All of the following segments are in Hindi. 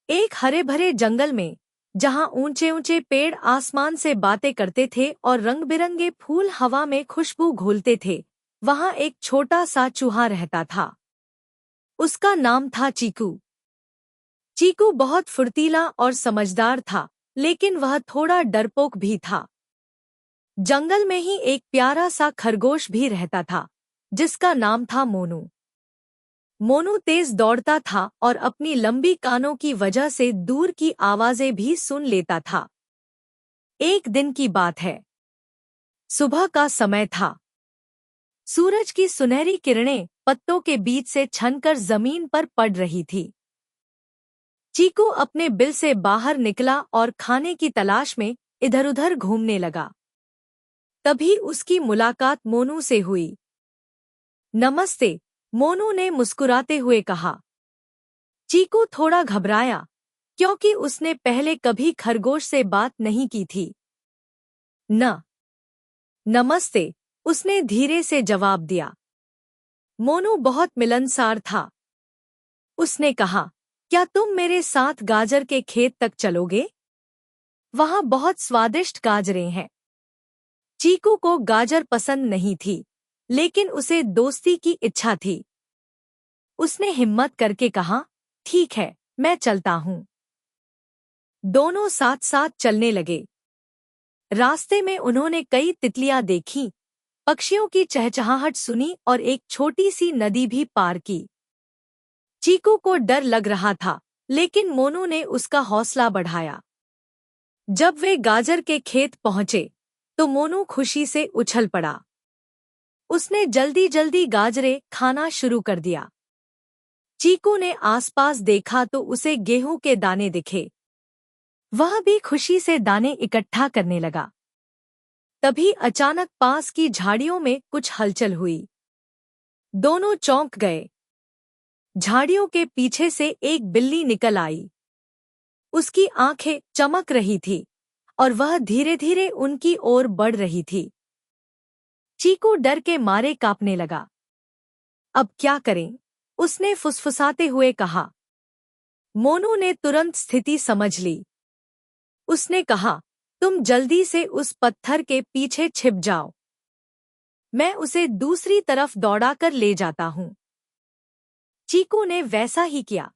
एक हरे भरे जंगल में, जहां ऊंचे ऊंचे पेड़ आसमान से बातें करते थे और रंग बिरंगे फूल हवा में खुशबू घोलते थे, वहां एक छोटा सा चूहा रहता था। उसका नाम था चीकू। चीकू बहुत फुर्तीला और समझदार था, लेकिन वह थोड़ा डरपोक भी था। जंगल में ही एक प्यारा सा खरगोश भी रहता था, जिसका नाम था मोनू। मोनू तेज दौड़ता था और अपनी लंबी कानों की वजह से दूर की आवाजें भी सुन लेता था। एक दिन की बात है। सुबह का समय था। सूरज की सुनहरी किरणें पत्तों के बीच से छनकर जमीन पर पड़ रही थी। चीकू अपने बिल से बाहर निकला और खाने की तलाश में इधर-उधर घूमने लगा। तभी उसकी मुलाकात मोनू से हुई। नमस्ते, मोनू ने मुस्कुराते हुए कहा। चीकू थोड़ा घबराया, क्योंकि उसने पहले कभी खरगोश से बात नहीं की थी। नमस्ते, उसने धीरे से जवाब दिया। मोनू बहुत मिलनसार था। उसने कहा, क्या तुम मेरे साथ गाजर के खेत तक चलोगे? वहाँ बहुत स्वादिष्ट गाजरें हैं। चीकू को गाजर पसंद नहीं थी, लेकिन उसे दोस्ती की इच्छा थी। उसने हिम्मत करके कहा, ठीक है, मैं चलता हूँ। दोनों साथ साथ चलने लगे। रास्ते में उन्होंने कई तितलियां देखीं, पक्षियों की चहचहाहट सुनी और एक छोटी सी नदी भी पार की। चीकू को डर लग रहा था, लेकिन मोनू ने उसका हौसला बढ़ाया। जब वे गाजर के खेत पहुंचे, तो मोनू खुशी से उछल पड़ा। उसने जल्दी जल्दी गाजरें खाना शुरू कर दिया। चीकू ने आसपास देखा तो उसे गेहूं के दाने दिखे। वह भी खुशी से दाने इकट्ठा करने लगा। तभी अचानक पास की झाड़ियों में कुछ हलचल हुई। दोनों चौंक गए। झाड़ियों के पीछे से एक बिल्ली निकल आई। उसकी आंखें चमक रही थी और वह धीरे धीरे उनकी ओर बढ़ रही थी। चीकू डर के मारे कांपने लगा। अब क्या करें? उसने फुसफुसाते हुए कहा। मोनू ने तुरंत स्थिति समझ ली। उसने कहा, तुम जल्दी से उस पत्थर के पीछे छिप जाओ। मैं उसे दूसरी तरफ दौड़ाकर ले जाता हूँ। चीकू ने वैसा ही किया।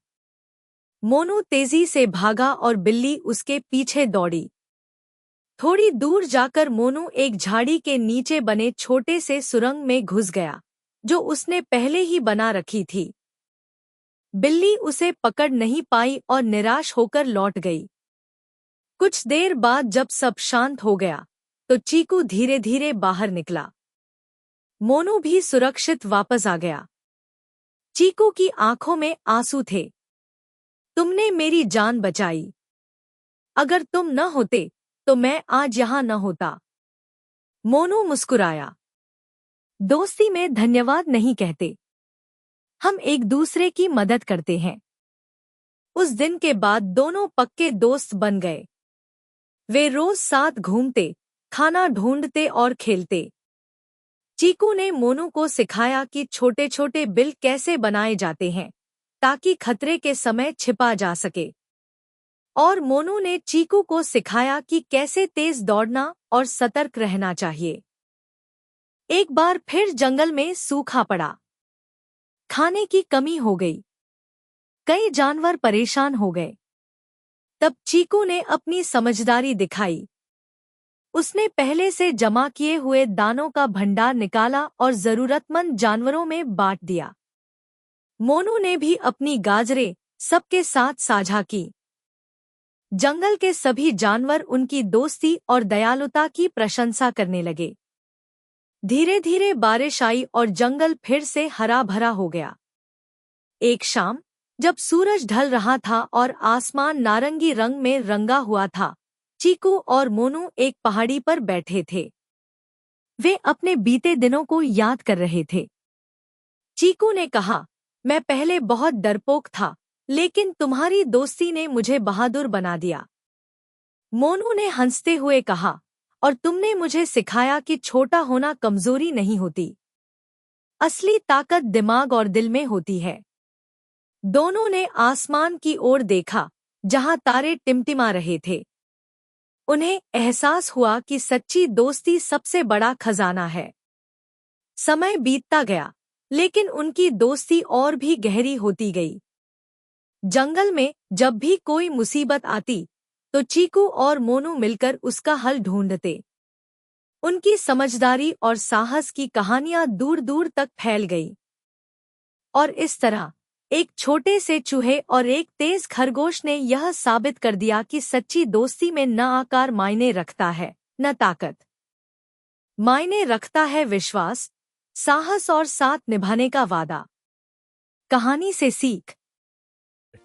मोनू तेजी से भागा और बिल्ली उसके पीछे दौड़ी। थोड़ी दूर जाकर मोनू एक झाड़ी के नीचे बने छोटे से सुरंग में घुस गया, जो उसने पहले ही बना रखी थी। बिल्ली उसे पकड़ नहीं पाई और निराश होकर लौट गई। कुछ देर बाद जब सब शांत हो गया, तो चीकू धीरे धीरे बाहर निकला। मोनू भी सुरक्षित वापस आ गया। चीकू की आंखों में आंसू थे। तुमने मेरी जान बचाई। अगर तुम न होते, तो मैं आज यहाँ न होता। मोनू मुस्कुराया। दोस्ती में धन्यवाद नहीं कहते, हम एक दूसरे की मदद करते हैं। उस दिन के बाद दोनों पक्के दोस्त बन गए। वे रोज साथ घूमते, खाना ढूंढते और खेलते। चीकू ने मोनू को सिखाया कि छोटे छोटे बिल कैसे बनाए जाते हैं, ताकि खतरे के समय छिपा जा सके। और मोनू ने चीकू को सिखाया कि कैसे तेज दौड़ना और सतर्क रहना चाहिए। एक बार फिर जंगल में सूखा पड़ा। खाने की कमी हो गई। कई जानवर परेशान हो गए। तब चीकू ने अपनी समझदारी दिखाई। उसने पहले से जमा किए हुए दानों का भंडार निकाला और जरूरतमंद जानवरों में बांट दिया। मोनू ने भी अपनी गाजरें सबके साथ साझा की। जंगल के सभी जानवर उनकी दोस्ती और दयालुता की प्रशंसा करने लगे। धीरे धीरे बारिश आई और जंगल फिर से हरा भरा हो गया। एक शाम, जब सूरज ढल रहा था और आसमान नारंगी रंग में रंगा हुआ था, चीकू और मोनू एक पहाड़ी पर बैठे थे। वे अपने बीते दिनों को याद कर रहे थे। चीकू ने कहा, मैं पहले बहुत डरपोक था, लेकिन तुम्हारी दोस्ती ने मुझे बहादुर बना दिया। मोनू ने हंसते हुए कहा, और तुमने मुझे सिखाया कि छोटा होना कमजोरी नहीं होती। असली ताकत दिमाग और दिल में होती है। दोनों ने आसमान की ओर देखा, जहां तारे टिमटिमा रहे थे। उन्हें एहसास हुआ कि सच्ची दोस्ती सबसे बड़ा खजाना है। समय बीतता गया, लेकिन उनकी दोस्ती और भी गहरी होती गई। जंगल में जब भी कोई मुसीबत आती, तो चीकू और मोनू मिलकर उसका हल ढूंढते। उनकी समझदारी और साहस की कहानियां दूर दूर तक फैल गई। और इस तरह एक छोटे से चूहे और एक तेज खरगोश ने यह साबित कर दिया कि सच्ची दोस्ती में न आकार मायने रखता है, न ताकत। मायने रखता है विश्वास, साहस और साथ निभाने का वादा। कहानी से सीख।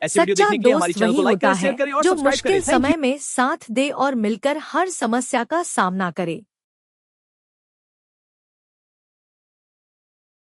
ऐसी वीडियो सच्चा देखने के लिए हमारी दोस्त चैनल वही को लाइक होता करें, शेयर है करें और जो सब्सक्राइब करें। मुश्किल थैंक यू। समय में साथ दे और मिलकर हर समस्या का सामना करे।